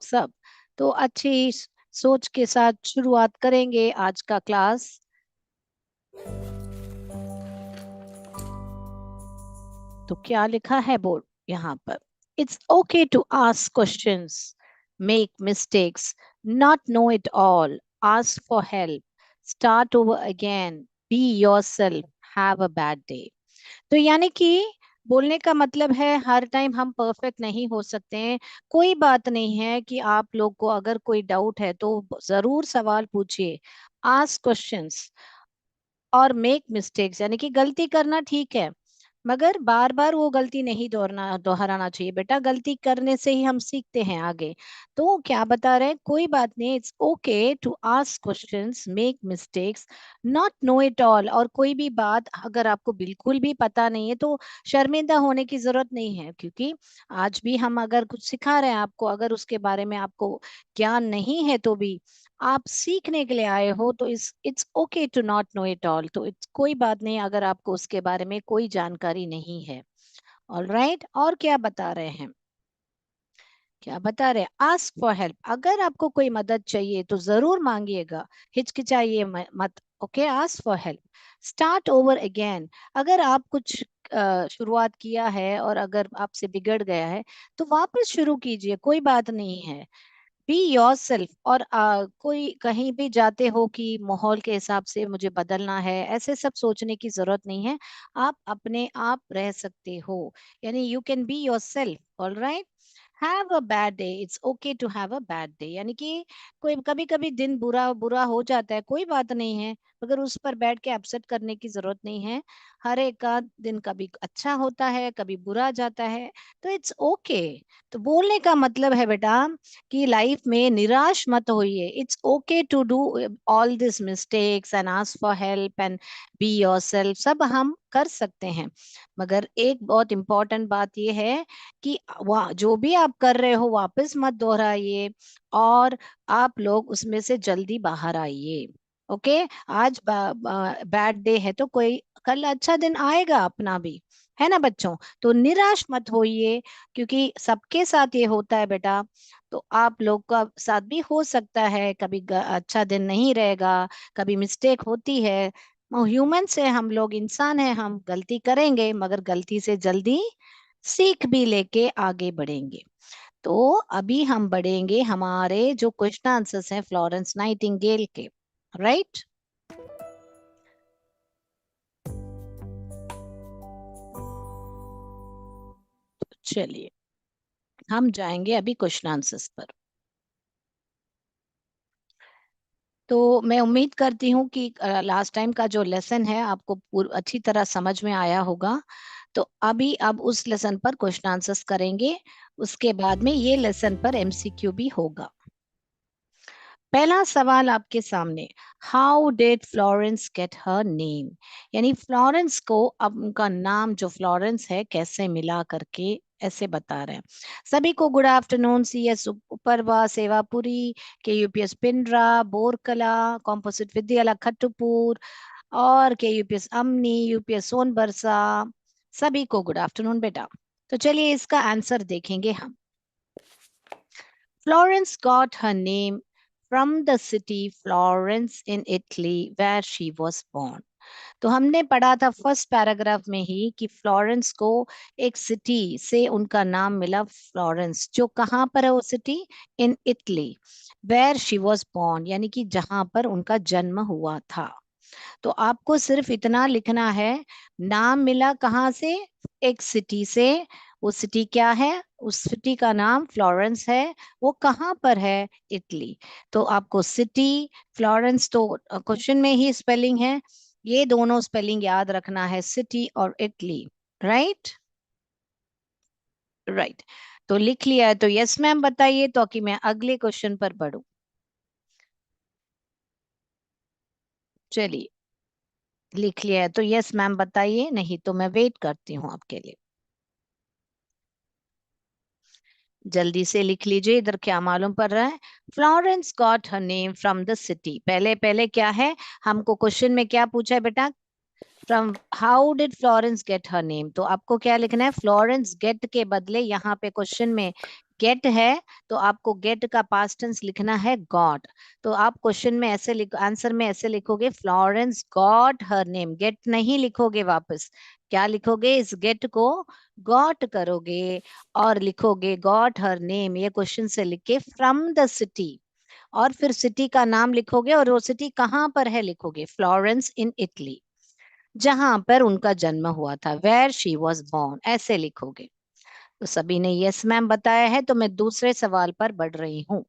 सब। तो अच्छी सोच के साथ शुरुआत करेंगे आज का क्लास। तो क्या लिखा है बोर्ड यहाँ पर? It's okay to ask questions, make mistakes, not know it all, ask for help, start over again, be yourself, have a bad day. तो यानी कि बोलने का मतलब है हर टाइम हम परफेक्ट नहीं हो सकते हैं। कोई बात नहीं है कि आप लोग को अगर कोई डाउट है तो जरूर सवाल पूछिए, आस्क क्वेश्चंस, और मेक मिस्टेक्स यानी कि गलती करना ठीक है, मगर बार बार वो गलती नहीं दोहराना चाहिए बेटा। गलती करने से ही हम सीखते हैं आगे। तो क्या बता रहे हैं, कोई बात नहीं, it's okay to ask questions, make mistakes, not know it all. और कोई भी बात अगर आपको बिल्कुल भी पता नहीं है तो शर्मिंदा होने की जरूरत नहीं है, क्योंकि आज भी हम अगर कुछ सिखा रहे हैं आपको, अगर उसके बारे में आपको ज्ञान नहीं है तो भी आप सीखने के लिए आए हो, तो it's okay to not know it all. तो इट्स कोई बात नहीं अगर आपको उसके बारे में कोई जानकारी नहीं है। ऑल राइट, और क्या बता रहे हैं? क्या बता रहे हैं? आस्क फॉर हेल्प, अगर आपको कोई मदद चाहिए तो जरूर मांगिएगा, हिचकिचाइए मत। Okay, ask for help, start over again. अगर आप कुछ शुरुआत किया है और अगर आपसे बिगड़ गया है तो वापस शुरू कीजिए, कोई बात नहीं है। बी योर सेल्फ, और कोई कहीं भी जाते हो कि माहौल के हिसाब से मुझे बदलना है, ऐसे सब सोचने की जरूरत नहीं है। आप अपने आप रह सकते हो, यानी you can be yourself. All right, have a bad day, it's okay to have a bad day, यानी कि कोई कभी कभी दिन बुरा बुरा हो जाता है, कोई बात नहीं है, मगर उस पर बैठ के अपसेट करने की जरूरत नहीं है। हर एक का दिन कभी अच्छा होता है, कभी बुरा जाता है, तो इट्स ओके। तो बोलने का मतलब है बेटा कि लाइफ में निराश मत होइए। It's okay to do all this mistakes and ask for help and be yourself, सब हम कर सकते हैं। मगर एक बहुत इंपॉर्टेंट बात यह है कि जो भी आप कर रहे हो वापस मत दोहराइए, और आप लोग उसमें से जल्दी बाहर आइए। ओके, आज बैड डे है तो कोई कल अच्छा दिन आएगा अपना भी, है ना बच्चों? तो निराश मत होइए, क्योंकि सबके साथ ये होता है बेटा। तो आप लोग का साथ भी हो सकता है कभी अच्छा दिन नहीं रहेगा, कभी मिस्टेक होती है। ह्यूमन से हम लोग, इंसान है, हम गलती करेंगे, मगर गलती से जल्दी सीख भी लेके आगे बढ़ेंगे। तो अभी हम बढ़ेंगे हमारे जो क्वेश्चन आंसर्स हैं फ्लोरेंस नाइटिंगेल के। राइट, चलिए हम जाएंगे अभी क्वेश्चन आंसर्स पर। तो मैं उम्मीद करती हूँ कि लास्ट टाइम का जो लेसन है आपको अच्छी तरह समझ में आया होगा। तो अभी अब उस लेसन पर क्वेश्चन आंसर्स करेंगे, उसके बाद में ये लेसन पर एमसीक्यू भी होगा। पहला सवाल आपके सामने, how did Florence get her name, यानी फ्लोरेंस को अब उनका नाम जो फ्लोरेंस है कैसे मिला करके ऐसे बता रहे हैं। सभी को good afternoon, C S Uparwa, Sevapuri, के यूपीएस पिंडरा, बोरकला, कॉम्पोजिट विद्यालय खट्टूपुर, और के यूपीएस अमनी, यूपीएस सोनबरसा, सभी को गुड आफ्टरनून बेटा। तो चलिए इसका आंसर देखेंगे हम। Florence got her name from the city Florence in Italy where she was born. तो हमने पढ़ा था फर्स्ट पैराग्राफ में ही कि फ्लोरेंस को एक सिटी से उनका नाम मिला, फ्लोरेंस, जो कहाँ पर है वो city? In Italy, where she was born, यानी कि जहां पर उनका जन्म हुआ था। तो आपको सिर्फ इतना लिखना है, नाम मिला कहाँ से? एक सिटी से। वो सिटी क्या है? उस सिटी का नाम फ्लोरेंस है। वो कहाँ पर है? इटली। तो आपको सिटी, फ्लोरेंस तो क्वेश्चन में ही स्पेलिंग है, ये दोनों स्पेलिंग याद रखना है, सिटी और इटली। Right, right. तो लिख लिया है तो यस मैम बताइए, तो कि मैं अगले क्वेश्चन पर बढ़ूं। चलिए, लिख लिया है तो यस मैम बताइए, नहीं तो मैं वेट करती हूँ आपके लिए। जल्दी से लिख लीजिए, इधर क्या मालूम पड़ रहा है? Florence got her name from the city, पहले पहले क्या है, हमको क्वेश्चन में क्या पूछा है बेटा? From how did Florence get her name, तो आपको क्या लिखना है, फ्लोरेंस गेट के बदले यहाँ पे क्वेश्चन में गेट है, तो आपको गेट का पास्ट टेंस लिखना है गॉट। तो आप क्वेश्चन में ऐसे लिखो, आंसर में ऐसे लिखोगे, Florence got her name, get नहीं लिखोगे वापस, क्या लिखोगे, इस गेट को गॉट करोगे और लिखोगे गॉट हर नेम, ये क्वेश्चन से लिख के फ्रॉम द सिटी, और फिर सिटी का नाम लिखोगे और वो सिटी कहाँ पर है लिखोगे, फ्लोरेंस इन इटली, जहां पर उनका जन्म हुआ था, वेयर शी वॉज बोर्न, ऐसे लिखोगे। तो सभी ने यस मैम बताया है, तो मैं दूसरे सवाल पर बढ़ रही हूँ।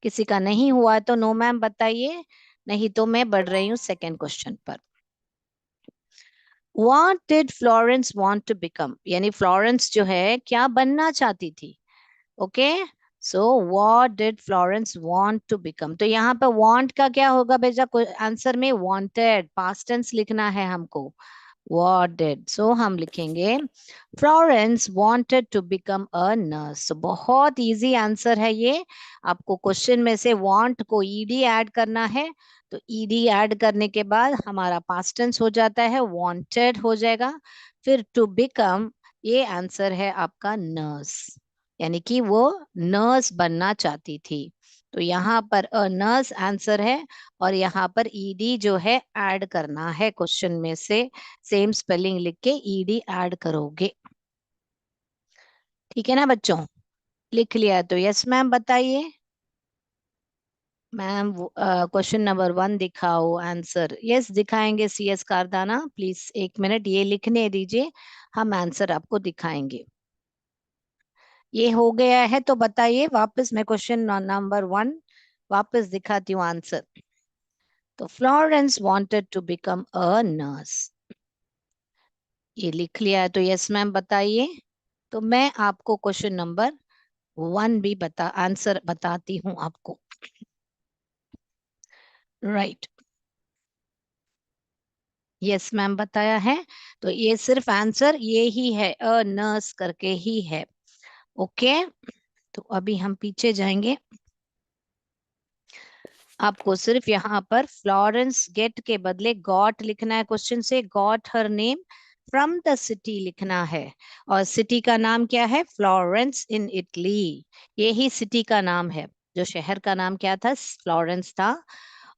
किसी का नहीं हुआ है तो नो मैम बताइए, नहीं तो मैं बढ़ रही हूँ सेकेंड क्वेश्चन पर। What did Florence want to become, यानी फ्लोरेंस जो है क्या बनना चाहती थी, okay. So what did Florence want to become, तो यहाँ पे वांट का क्या होगा बेटा, आंसर में वांटेड, पास्ट टेंस लिखना है हमको, what did, so हम लिखेंगे Florence wanted to become a nurse। so, बहुत इजी आंसर है ये, आपको क्वेश्चन में से want को ed ऐड करना है, तो ed ऐड करने के बाद हमारा पास्ट टेंस हो जाता है, wanted हो जाएगा, फिर to become, ये आंसर है आपका नर्स, यानी कि वो नर्स बनना चाहती थी, तो यहाँ पर अ नर्स आंसर है, और यहाँ पर ईडी जो है ऐड करना है क्वेश्चन में से, सेम स्पेलिंग लिख के ईडी ऐड करोगे, ठीक है ना बच्चों, लिख लिया तो यस मैम बताइए। मैम क्वेश्चन नंबर 1 दिखाओ आंसर, यस दिखाएंगे सी एस कारदाना, प्लीज एक मिनट ये लिखने दीजिए, हम आंसर आपको दिखाएंगे। ये हो गया है तो बताइए, वापस मैं क्वेश्चन नंबर 1 वापस दिखाती हूँ आंसर। तो Florence wanted to become a nurse, ये लिख लिया है तो यस मैम बताइए। तो मैं आपको क्वेश्चन नंबर 1 भी आंसर बताती हूँ आपको, राइट, यस मैम बताया है, तो ये सिर्फ आंसर ये ही है, अ नर्स करके ही है, ओके। तो अभी हम पीछे जाएंगे, आपको सिर्फ यहाँ पर फ्लोरेंस गेट के बदले गॉट लिखना है, क्वेश्चन से got her name from the city लिखना है, और सिटी का नाम क्या है, फ्लोरेंस इन इटली, यही सिटी का नाम है, जो शहर का नाम क्या था, फ्लोरेंस था,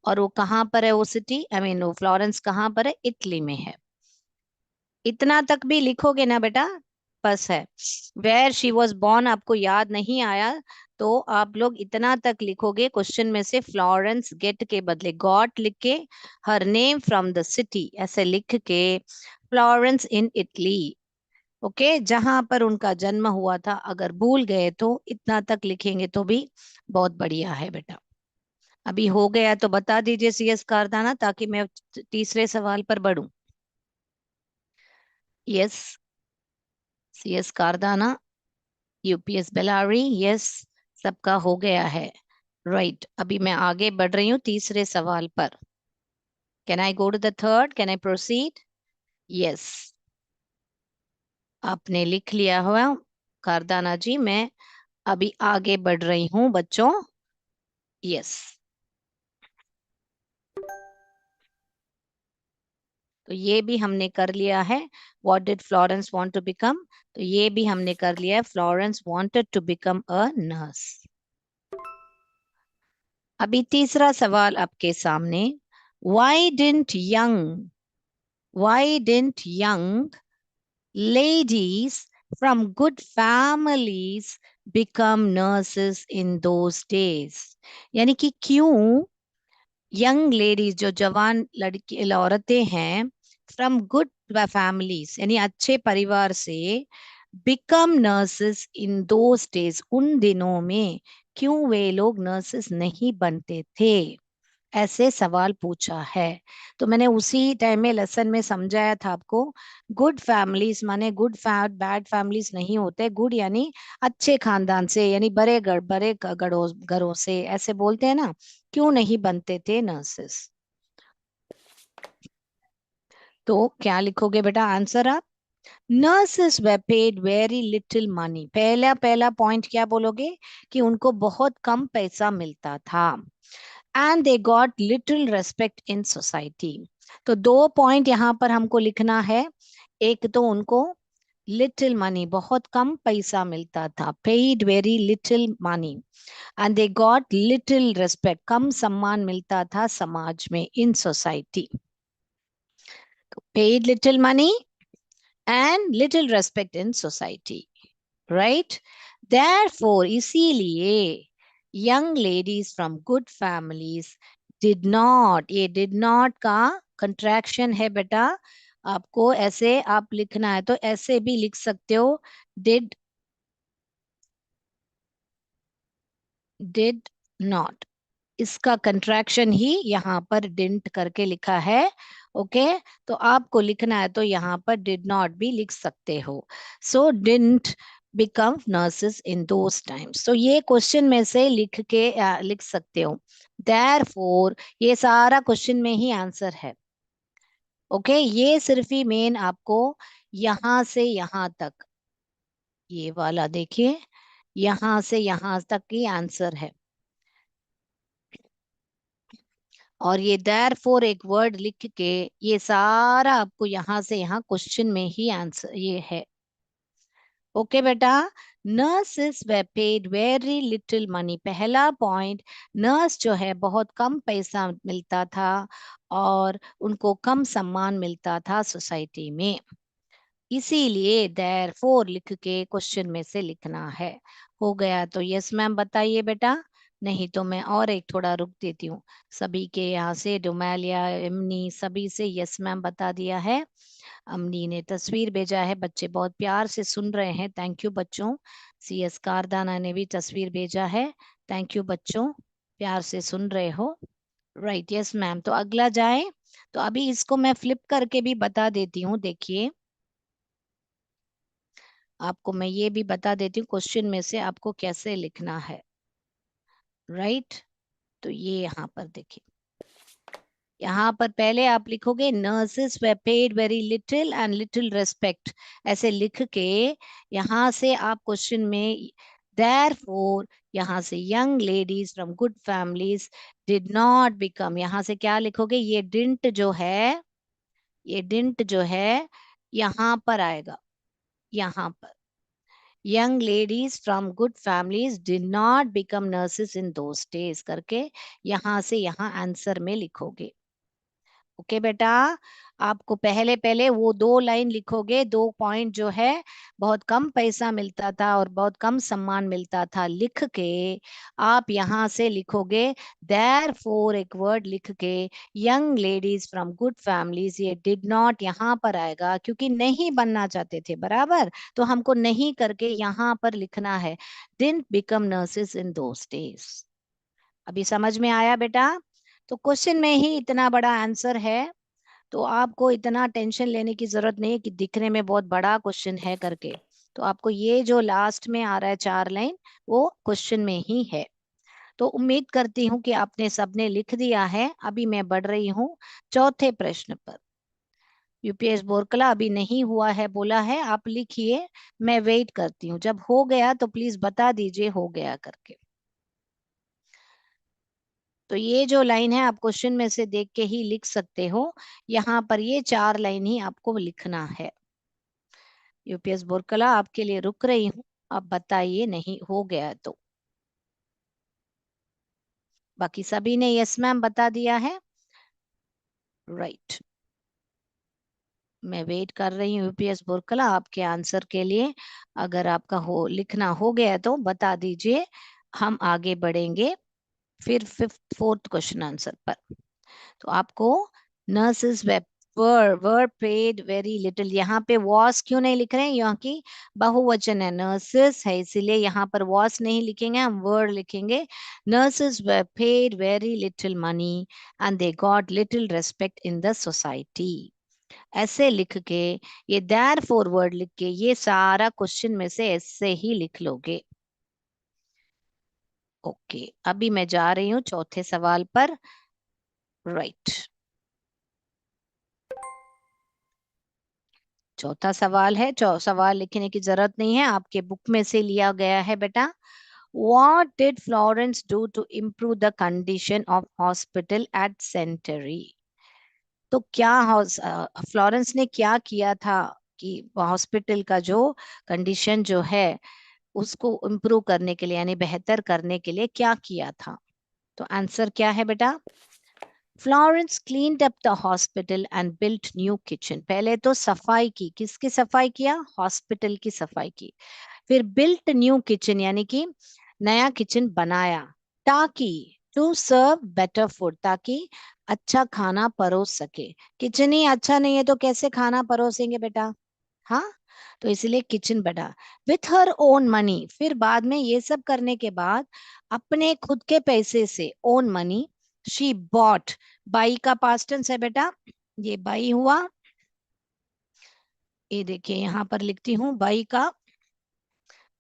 और वो कहाँ पर है वो सिटी, आई मीन वो फ्लोरेंस कहाँ पर है, इटली में है, इतना तक भी लिखोगे ना बेटा, बस है, वेयर शी वॉज बॉर्न आपको याद नहीं आया, तो आप लोग इतना तक लिखोगे, क्वेश्चन में से फ्लोरेंस गेट के बदले गॉट लिख के, her name from the city ऐसे लिख के, फ्लोरेंस इन इटली, ओके, जहां पर उनका जन्म हुआ था, अगर भूल गए तो इतना तक लिखेंगे तो भी बहुत बढ़िया है बेटा। अभी हो गया तो बता दीजिए सी एस कारदाना, ताकि मैं तीसरे सवाल पर बढ़ूं। Yes, C S Kardana, UPS Belari, yes, सबका हो गया है, राइट। अभी मैं आगे बढ़ रही हूँ तीसरे सवाल पर, can I go to the third, can I proceed, yes, आपने लिख लिया हुआ कारदाना जी, मैं अभी आगे बढ़ रही हूँ बच्चों, यस। तो ये भी हमने कर लिया है, what did Florence want to become, तो ये भी हमने कर लिया है, Florence wanted to become a nurse. अभी तीसरा सवाल आपके सामने, why didn't young, why didn't young ladies from good families become nurses in those days, यानी कि क्यों यंग लेडीज, जो जवान लड़की औरतें हैं, फ्रॉम गुड फैमिलीज यानी अच्छे परिवार से, become nurses in those days, उन दिनों में क्यों वे लोग नर्सेस नहीं बनते थे, ऐसे सवाल पूछा है। तो मैंने उसी टाइम में लेसन में समझाया था आपको, गुड फैमिलीज माने गुड बैड फैमिलीज नहीं होते, गुड यानी अच्छे खानदान से, यानी बड़े गढ़ों घरों से, ऐसे बोलते हैं ना, क्यों नहीं बनते थे नर्सेस। तो क्या लिखोगे बेटा आंसर आप, नर्सेस वे पेड वेरी लिटिल मनी, पहला पहला पॉइंट क्या बोलोगे, कि उनको बहुत कम पैसा मिलता था, and they got little respect in society, तो 2 पॉइंट यहाँ पर हमको लिखना है। एक तो उनको लिटिल मनी, बहुत कम पैसा मिलता था, paid very little money, and they got little respect, कम सम्मान मिलता था समाज में, in society. Paid little money and little respect in society, right. Therefore, इसीलिए young ladies from good families did not, ये did not का contraction है बेटा, आपको ऐसे आप लिखना है तो ऐसे भी लिख सकते हो, did not, इसका कंट्रैक्शन ही यहाँ पर डिंट करके लिखा है। ओके, तो आपको लिखना है तो यहाँ पर डिड नॉट भी लिख सकते हो। So didn't become nurses in those times, तो ये क्वेश्चन में से लिख के लिख सकते हो। देयरफॉर ये सारा क्वेश्चन में ही आंसर है। ओके, ये सिर्फ ही मेन आपको यहाँ से यहाँ तक, ये वाला देखिए, यहाँ से यहाँ तक की आंसर है। और ये देयरफॉर एक वर्ड लिख के ये सारा आपको यहाँ से यहाँ क्वेश्चन में ही आंसर ये है। ओके बेटा, नर्सेस वे पेड वेरी लिटिल मनी, पहला पॉइंट, नर्स जो है बहुत कम पैसा मिलता था और उनको कम सम्मान मिलता था सोसाइटी में, इसीलिए देयरफॉर लिख के क्वेश्चन में से लिखना है। हो गया तो यस मैम बताइए बेटा, नहीं तो मैं और एक थोड़ा रुक देती हूँ। सभी के यहाँ से डोमेलिया, इमनी, सभी से यस मैम बता दिया है। अमनी ने तस्वीर भेजा है, बच्चे बहुत प्यार से सुन रहे हैं, थैंक यू बच्चों। सी एस कारदाना ने भी तस्वीर भेजा है, थैंक यू बच्चों, प्यार से सुन रहे हो। राइट, यस मैम, तो अगला जाए। तो अभी इसको मैं फ्लिप करके भी बता देती हूँ, देखिए आपको मैं ये भी बता देती हूँ क्वेश्चन में से आपको कैसे लिखना है। राइट, तो ये यहाँ पर देखिए, यहाँ पर पहले आप लिखोगे nurses way paid very little and little respect, ऐसे लिख के यहाँ से आप क्वेश्चन में देयरफॉर यहाँ से young ladies from good families did not become, यहाँ से क्या लिखोगे, ये डिंट जो है, ये डिंट जो है यहाँ पर आएगा, यहाँ पर young ladies from good families did not become nurses in those days करके यहाँ से यहाँ आंसर में लिखोगे। ओके बेटा, आपको पहले पहले वो 2 लाइन लिखोगे, 2 पॉइंट जो है, बहुत कम पैसा मिलता था और बहुत कम सम्मान मिलता था, लिख के आप यहाँ से लिखोगे देयरफॉर एक वर्ड लिख के young ladies from good families, ये डिड नॉट यहाँ पर आएगा क्योंकि नहीं बनना चाहते थे, बराबर, तो हमको नहीं करके यहाँ पर लिखना है didn't become nurses in those days. अभी समझ में आया बेटा? तो क्वेश्चन में ही इतना बड़ा आंसर है, तो आपको इतना टेंशन लेने की जरूरत नहीं है कि दिखने में बहुत बड़ा क्वेश्चन है करके। तो आपको ये जो लास्ट में आ रहा है 4 लाइन, वो क्वेश्चन में ही है। तो उम्मीद करती हूँ कि आपने सबने लिख दिया है। अभी मैं बढ़ रही हूँ चौथे प्रश्न पर। यूपीएस बोरकला अभी नहीं हुआ है बोला है, आप लिखिए, मैं वेट करती हूँ, जब हो गया तो प्लीज बता दीजिए हो गया करके। तो ये जो लाइन है आप क्वेश्चन में से देख के ही लिख सकते हो, यहाँ पर ये 4 लाइन ही आपको लिखना है। यूपीएस बोरकला आपके लिए रुक रही हूँ, अब बताइए नहीं हो गया तो। बाकी सभी ने यस मैम बता दिया है, राइट। मैं वेट कर रही हूँ यूपीएस बोरकला आपके आंसर के लिए। अगर आपका हो लिखना हो गया तो बता दीजिए, हम आगे बढ़ेंगे फिर फिफ्थ फोर्थ क्वेश्चन आंसर पर। तो आपको नर्सेस वर पेड वेरी लिटिल, यहाँ पे वॉस क्यों नहीं लिख रहे हैं, यहाँ की बहुवचन है, नर्सेस है, इसीलिए यहाँ पर वॉस नहीं लिखेंगे, हम वर्ड लिखेंगे। Nurses were paid very little money and they got little respect in the society, ऐसे लिख के ये देयर फॉरवर्ड लिख के ये सारा क्वेश्चन में से ऐसे ही लिख लोगे। ओके, अभी मैं जा रही हूँ चौथे सवाल पर। राइट, चौथा सवाल है, सवाल लिखने की जरूरत नहीं है, आपके बुक में से लिया गया है बेटा। What did Florence do to improve the condition of hospital at Century? तो क्या फ्लोरेंस ने क्या किया था कि हॉस्पिटल का जो कंडीशन जो है उसको इम्प्रूव करने के लिए यानी बेहतर करने के लिए क्या किया था? तो आंसर क्या है बेटा? Florence cleaned up the hospital and built new kitchen. पहले तो सफाई की, किसकी सफाई किया? हॉस्पिटल की सफाई की। फिर बिल्ट न्यू किचन यानी कि नया किचन बनाया, ताकि टू सर्व बेटर फूड, ताकि अच्छा खाना परोस सके। किचन ही अच्छा नहीं है तो कैसे खाना परोसेंगे बेटा? हाँ, तो इसलिए किचन बना विथ हर ओन मनी। फिर बाद में ये सब करने के बाद अपने खुद के पैसे से, own money, she bought. By का पास्ट टेंस है बेटा, ये बाई हुआ। ये देखिए यहाँ पर लिखती हूँ, बाई का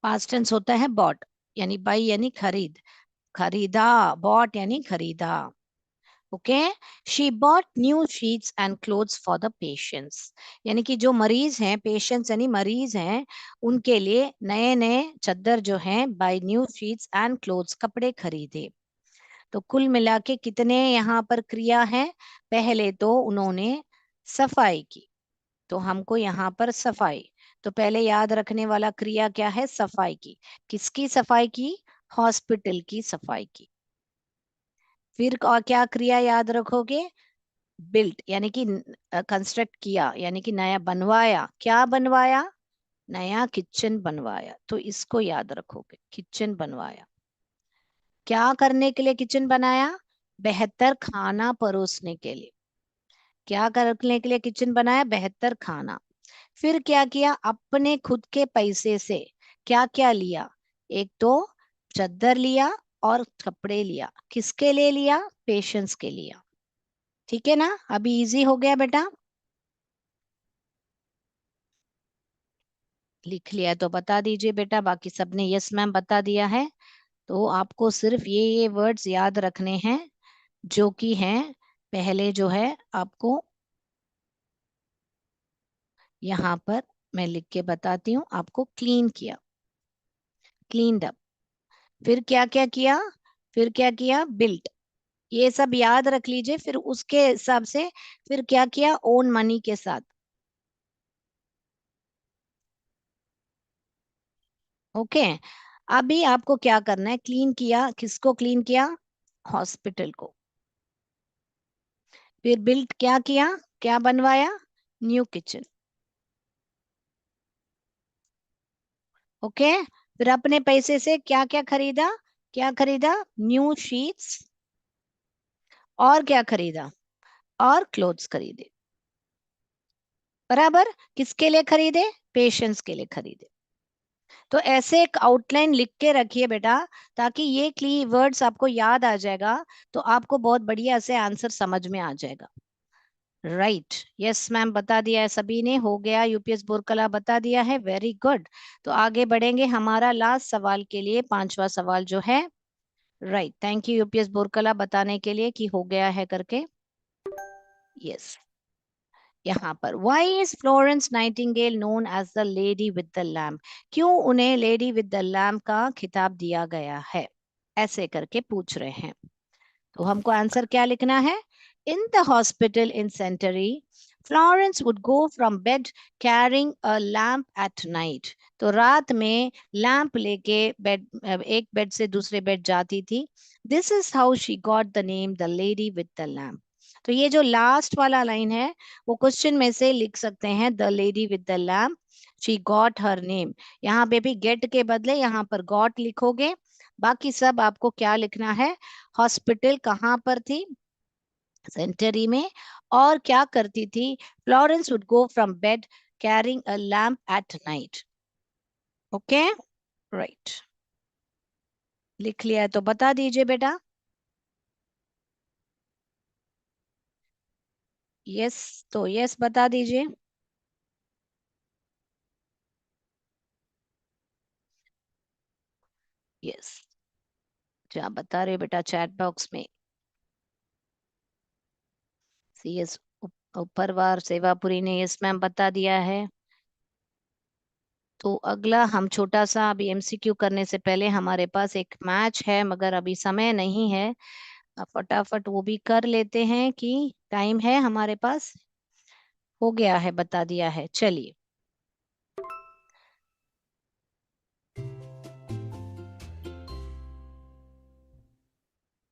पास्ट टेंस होता है बॉट, यानी बाई यानी खरीद, खरीदा, बॉट यानी खरीदा। Okay, she bought new sheets and clothes for the patients, यानी कि जो मरीज हैं, पेशेंट्स यानी मरीज हैं, उनके लिए नए नए चादर जो हैं, buy new sheets and clothes, कपड़े खरीदे। तो कुल मिला के कितने यहाँ पर क्रिया है? पहले तो उन्होंने सफाई की, तो हमको यहाँ पर सफाई, तो पहले याद रखने वाला क्रिया क्या है? सफाई की। किसकी सफाई की? हॉस्पिटल की सफाई की। फिर और क्या क्रिया याद रखोगे? बिल्ट यानी कि कंस्ट्रक्ट किया, यानी कि नया बनवाया। क्या बनवाया? नया किचन बनवाया, तो इसको याद रखोगे, किचन बनवाया। क्या करने के लिए किचन बनाया? बेहतर खाना परोसने के लिए। क्या करने के लिए किचन बनाया? बेहतर खाना। फिर क्या किया? अपने खुद के पैसे से क्या क्या लिया? एक तो चादर लिया और कपड़े लिया। किसके लिए लिया? पेशेंट्स के लिए। ठीक है ना? अभी इजी हो गया बेटा? लिख लिया तो बता दीजिए बेटा, बाकी सबने यस मैम बता दिया है। तो आपको सिर्फ ये वर्ड्स याद रखने हैं जो कि हैं, पहले जो है आपको यहाँ पर मैं लिख के बताती हूँ आपको। क्लीन किया, क्लीन्ड अप। फिर क्या क्या किया? फिर क्या किया? बिल्ट। ये सब याद रख लीजिए, फिर उसके हिसाब से फिर क्या किया? ओन मनी के साथ। ओके, अभी आपको क्या करना है? क्लीन किया, किसको क्लीन किया? हॉस्पिटल को। फिर बिल्ट क्या किया? क्या बनवाया? New kitchen. ओके, फिर अपने पैसे से क्या क्या खरीदा? क्या खरीदा? न्यू शीट्स, और क्या खरीदा? और क्लोथ्स खरीदे। बराबर। किसके लिए खरीदे? पेशेंट्स के लिए खरीदे। तो ऐसे एक आउटलाइन लिख के रखिए बेटा, ताकि ये की वर्ड्स आपको याद आ जाएगा, तो आपको बहुत बढ़िया से आंसर समझ में आ जाएगा। राइट, यस मैम बता दिया है सभी ने, हो गया। यूपीएस बोरकला बता दिया है, वेरी गुड। तो आगे बढ़ेंगे हमारा लास्ट सवाल के लिए, पांचवा सवाल जो है। Right, thank you UPS Borkala बताने के लिए कि हो गया है करके। यस, यहाँ पर why is Florence Nightingale known as the lady with the lamp? क्यों उन्हें लेडी विद द लैम्प का खिताब दिया गया है? ऐसे करके पूछ रहे हैं। तो हमको आंसर क्या लिखना है? In the hospital in sanitary, Florence would go from bed carrying a lamp at night. तो रात में लैंप लेके बेड, एक बेड से दूसरे बेड जाती थी। This is how she got the name the lady with the lamp. तो ये जो लास्ट वाला लाइन है, वो क्वेश्चन में से लिख सकते हैं, the lady with the lamp, she got her name. यहाँ पे भी गेट के बदले यहाँ पर गॉट लिखोगे। बाकी सब आपको क्या लिखना है? हॉस्पिटल कहाँ पर थी? सेंटरी में। और क्या करती थी? Florence would go from bed carrying a lamp at night. Okay, right, लिख लिया है तो बता दीजिए बेटा। यस, तो यस बता दीजिए। यस, क्या बता रहे हो बेटा चैट बॉक्स में? सीएस उपरवार सेवापुरी ने यस मैम बता दिया है। तो अगला हम छोटा सा अभी एमसीक्यू करने से पहले हमारे पास एक मैच है, मगर अभी समय नहीं है। अब फटाफट वो भी कर लेते हैं कि टाइम है हमारे पास। हो गया है, बता दिया है, चलिए।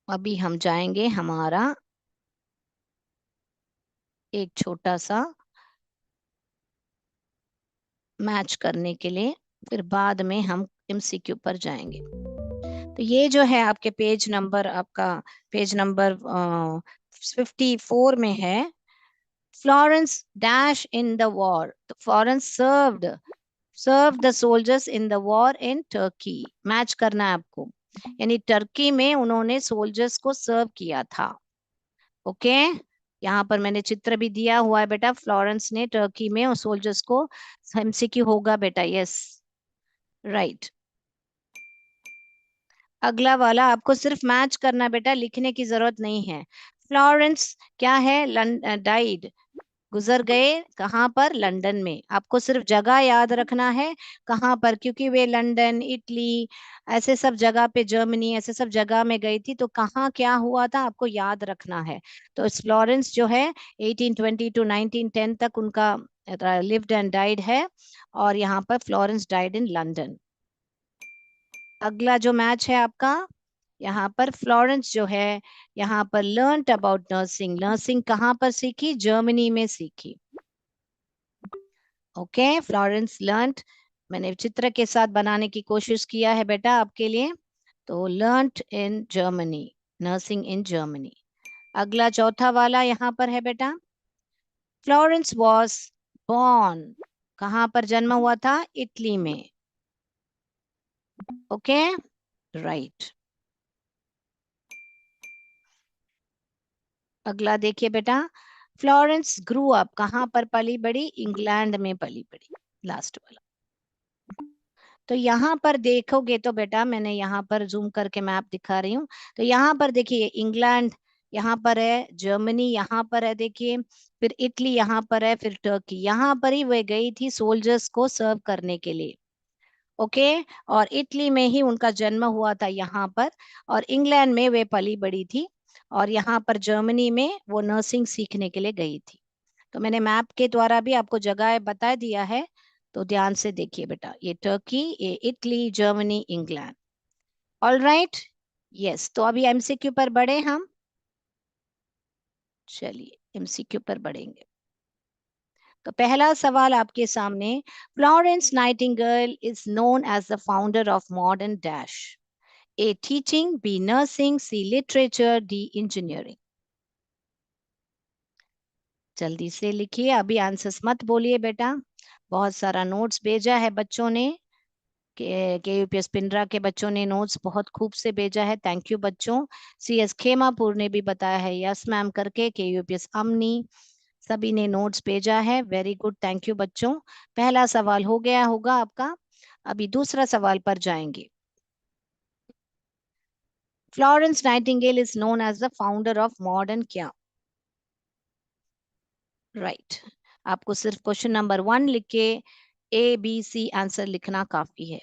अभी हम जाएंगे हमारा एक छोटा सा मैच करने के लिए, फिर बाद में हम एमसीक्यू पर जाएंगे। तो ये जो है आपके पेज नंबर, आपका पेज नंबर 54 में है। Florence dash in the war, तो Florence serve the soldiers in the war in Turkey. Match करना है आपको, यानी टर्की में उन्होंने सोल्जर्स को सर्व किया था। ओके, यहाँ पर मैंने चित्र भी दिया हुआ है बेटा, फ्लोरेंस ने टर्की में और सोल्जर्स को। एमसीक्यू होगा बेटा, यस, राइट। अगला वाला आपको सिर्फ मैच करना बेटा, लिखने की जरूरत नहीं है। फ्लोरेंस क्या है, डाइड, गुजर गए कहाँ पर, लंदन में। आपको सिर्फ जगह याद रखना है कहाँ पर, क्योंकि वे लंदन, इटली, ऐसे सब जगह पे, जर्मनी, ऐसे सब जगह में गई थी, तो कहाँ क्या हुआ था आपको याद रखना है। तो फ्लोरेंस जो है 1820 टू 1910 तक उनका लिव्ड एंड डाइड है, और यहाँ पर फ्लोरेंस डाइड इन लंदन। अगला जो मैच है आपका, यहाँ पर फ्लोरेंस जो है, यहाँ पर लर्नड अबाउट नर्सिंग। नर्सिंग कहाँ पर सीखी, जर्मनी में सीखी। ओके, फ्लोरेंस लर्नड, मैंने चित्र के साथ बनाने की कोशिश किया है बेटा आपके लिए। तो learned in Germany, nursing in Germany. अगला चौथा वाला यहाँ पर है बेटा, फ्लोरेंस वॉज बॉर्न, कहाँ पर जन्म हुआ था, इटली में। Okay, right. अगला देखिए बेटा, फ्लोरेंस ग्रू अप, कहाँ पर पली बड़ी, इंग्लैंड में पली बड़ी। लास्ट वाला। तो यहाँ पर देखोगे तो बेटा, मैंने यहाँ पर जूम करके मैप दिखा रही हूँ। तो यहाँ पर देखिए इंग्लैंड यहाँ पर है, जर्मनी यहाँ पर है देखिए, फिर इटली यहाँ पर है, फिर टर्की यहाँ पर ही वह गई थी सोल्जर्स को सर्व करने के लिए। ओके, और इटली में ही उनका जन्म हुआ था यहाँ पर, और इंग्लैंड में वे पली बड़ी थी, और यहाँ पर जर्मनी में वो नर्सिंग सीखने के लिए गई थी। तो मैंने मैप के द्वारा भी आपको जगह बता दिया है, तो ध्यान से देखिए बेटा, ये टर्की, ये Italy, Germany, England. All right, yes. तो अभी एमसीक्यू पर बढ़े हम, चलिए एमसीक्यू पर बढ़ेंगे। तो पहला सवाल आपके सामने, Florence Nightingale is known as the founder of modern dash. A teaching, B nursing, C literature, D engineering. जल्दी से लिखिए, अभी आंसर्स मत बोलिए बेटा। बहुत सारा नोट्स भेजा है बच्चों ने, के यूपीएस पिंडरा के बच्चों ने नोट्स बहुत खूब से भेजा है, थैंक यू बच्चों। सीएस खेमापुर ने भी बताया है यस मैम करके, के यूपीएस अमनी, सभी ने नोट्स भेजा है, वेरी गुड, थैंक यू बच्चों। पहला सवाल हो गया होगा आपका, अभी दूसरा सवाल पर जाएंगे। Florence Nightingale is known as the founder of modern क्या, राइट आपको सिर्फ क्वेश्चन नंबर 1 लिख के ए बी सी आंसर लिखना काफी है।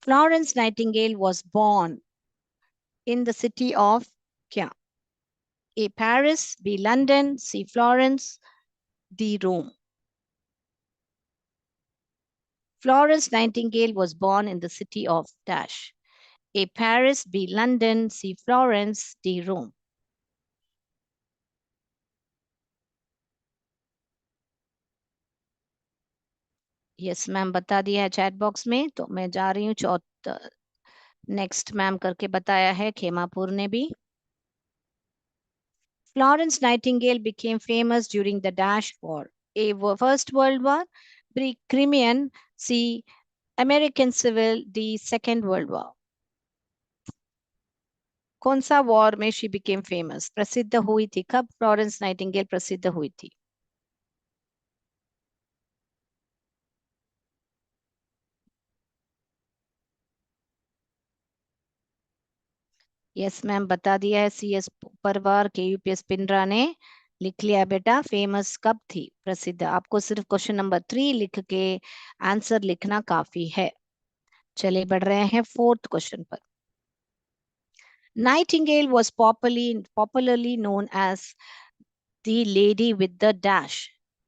Florence Nightingale was born in the city of क्या, A. Paris, B. London, C. Florence, D. Rome. Florence Nightingale was born in the city of Dash. A. Paris, B. London, C. Florence, D. Rome. Yes ma'am बता दिया है chat box में, तो मैं जा रही हूँ चौथा, नेक्स्ट मैम करके बताया है खेमापुर ने भी। Florence Nightingale became famous during the Dash War. A. First World War, B. Crimean, C. American Civil, D. Second World War. कौन सा वॉर में शी बिकेम फेमस, प्रसिद्ध हुई थी, कब फ्लोरेंस नाइटिंगेल प्रसिद्ध हुई थी। यस मैम बता दिया है, सी एस परवार, के यूपीएस पिंडरा ने लिख लिया बेटा, फेमस कब थी, प्रसिद्ध। आपको सिर्फ क्वेश्चन नंबर 3 लिख के आंसर लिखना काफी है। चलिए बढ़ रहे हैं फोर्थ क्वेश्चन पर। Nightingale was popularly known as the lady with the dash.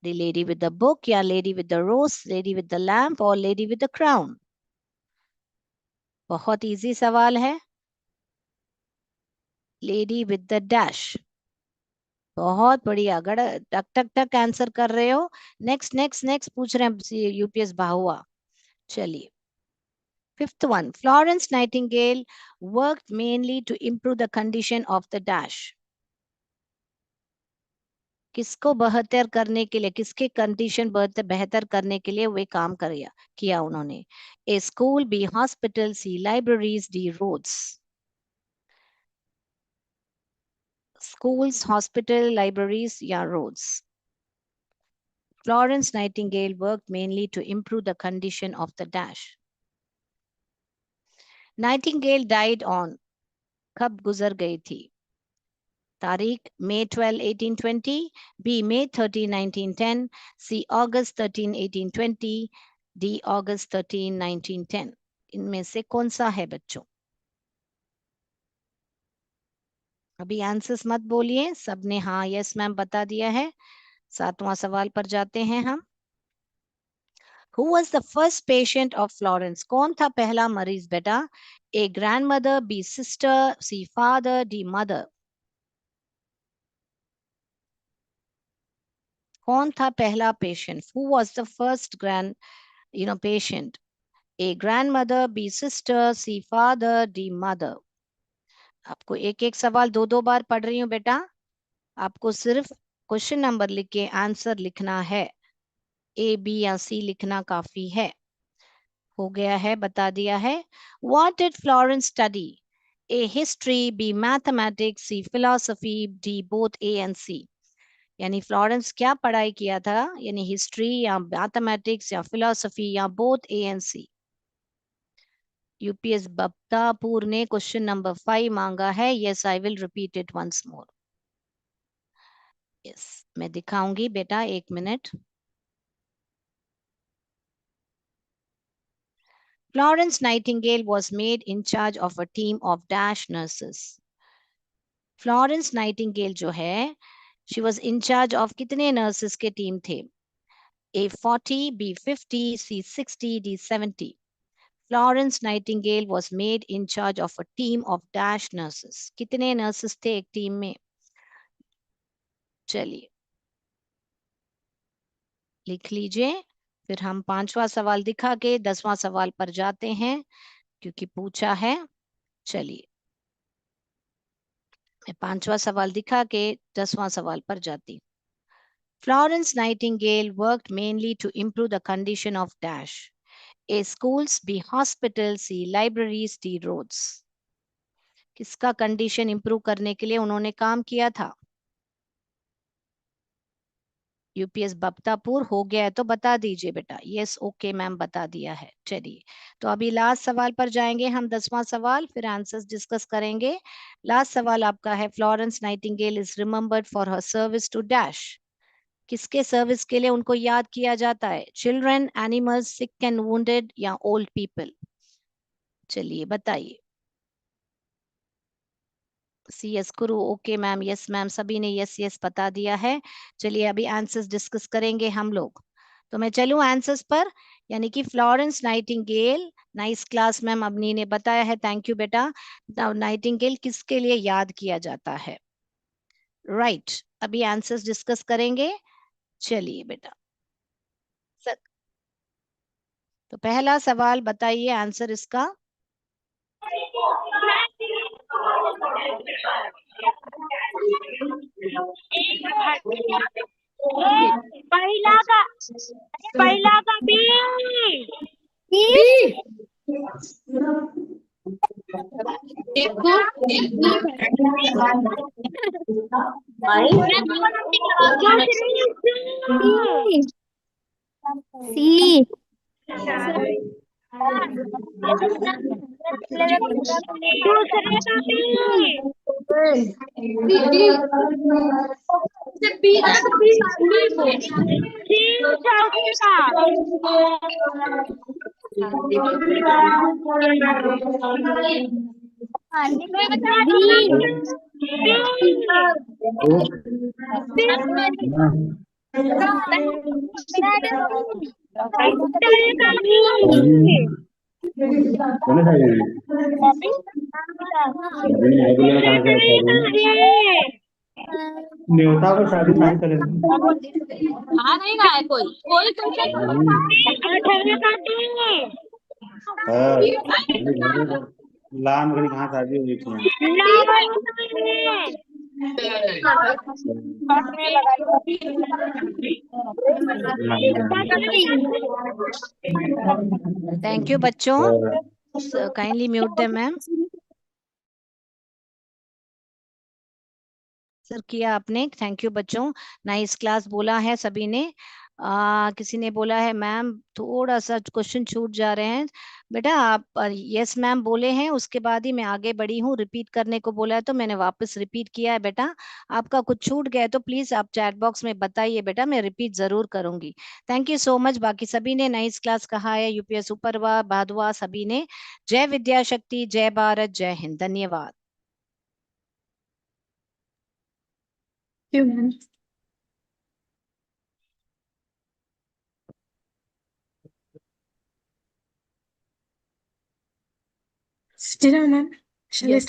The lady with the book, या lady with the rose, lady with the lamp or lady with the crown. बहुत इजी सवाल है. Lady with the dash. बहुत बढ़िया. गड़ टक टक टक आंसर कर रहे हो. नेक्स्ट नेक्स्ट नेक्स्ट पूछ रहे हैं यूपीएस बाहुआ. चलिए. Fifth one, Florence Nightingale worked mainly to improve the condition of the dash. किसको बेहतर करने के लिए, किसके कंडीशन बेहतर करने के लिए वे काम किया उन्होंने. A school, B hospital, C libraries, D roads. Schools, hospital, libraries या roads. Florence Nightingale worked mainly to improve the condition of the dash. Nightingale died on, कब गुजर गई थी. तारीख May 12, 1820, B May 30, 1910, C August 13, 1820, D August 13, 1910. इनमें से कौन सा है बच्चों? अभी आंसर्स मत बोलिए. सबने हाँ यस मैम बता दिया है. 7वां सवाल पर जाते हैं हम. Who was the first patient of Florence? कौन था पहला मरीज बेटा? A grandmother, B sister, C father, D mother. कौन था पहला patient? Who was the first patient? A grandmother, B sister, C father, D mother. आपको एक एक सवाल दो बार पढ़ रही हूँ बेटा. आपको सिर्फ क्वेश्चन नंबर लिख के आंसर लिखना है. A, B या C लिखना काफी है. हो गया है, बता दिया है. What did Florence study? A history, B mathematics, C philosophy, D both A and C. यानी फ्लोरेंस क्या पढ़ाई किया था? यानी हिस्ट्री या मैथमेटिक्स या फिलोसफी या both A and C. UPS Baptapur ने क्वेश्चन नंबर 5 मांगा है. Yes I will repeat it once more. Yes मैं दिखाऊंगी बेटा, एक minute. Florence Nightingale was made in charge of a team of dash nurses. Florence Nightingale जो है, she was in charge of कितने nurses के टीम थे? A 40, B 50, C 60, D 70. Florence Nightingale was made in charge of a team of dash nurses. कितने nurses थे एक team में? चलिए लिख लीजिए. फिर हम 5वां सवाल दिखा के 10वां सवाल पर जाते हैं क्योंकि पूछा है. चलिए मैं 5वां सवाल दिखा के 10वां सवाल पर जाती. Florence Nightingale worked mainly to improve the condition of dash. A schools, B hospitals, C libraries, D roads. किसका कंडीशन इंप्रूव करने के लिए उन्होंने काम किया था? यूपीएस बप्तापुर हो गया है तो बता दीजिए बेटा. यस ओके मैम बता दिया है. चलिए तो अभी लास्ट सवाल पर जाएंगे हम. 10वां सवाल, फिर आंसर्स डिस्कस करेंगे. लास्ट सवाल आपका है. Florence Nightingale is remembered for her service to dash. किसके सर्विस के लिए उनको याद किया जाता है? Children, animals, sick and wounded या ओल्ड पीपल? चलिए बताइए. CS गुरु ओके मैम. यस मैम सभी ने यस यस बता दिया है. चलिए अभी आंसर्स डिस्कस करेंगे हम लोग. तो मैं चलूं आंसर्स पर. यानी कि Florence Nightingale, nice class ma'am Abani ने बताया है. थैंक यू बेटा. नाइटिंगेल किसके लिए याद किया जाता है? राइट अभी आंसर्स डिस्कस करेंगे. चलिए बेटा. तो पहला सवाल बताइए आंसर इसका. पहला का बी. सी. न्योता को शादी नहीं करेंगे। हाँ नहीं ना है कोई कोई तुमसे लाम घड़ी कहाँ शादी हुई थी? थैंक यू बच्चों, kindly mute them ma'am. Sir किया आपने, थैंक यू बच्चों, नाइस क्लास बोला है सभी ने। किसी ने बोला है मैम थोड़ा सा क्वेश्चन छूट जा रहे हैं। बेटा आप यस मैम बोले हैं, उसके बाद ही मैं आगे बढ़ी हूँ। रिपीट करने को बोला है तो मैंने वापस रिपीट किया है। बेटा आपका कुछ छूट गया है तो प्लीज आप चैट बॉक्स में बताइए, बेटा मैं रिपीट जरूर करूंगी। Thank you so much. बाकी सभी ने नाइस क्लास कहा है, यूपीएस सुपरवा भादवा सभी ने। जय विद्या शक्ति, जय भारत, जय हिंद, धन्यवाद। Sit down, ma'am. Shall we Yes. start?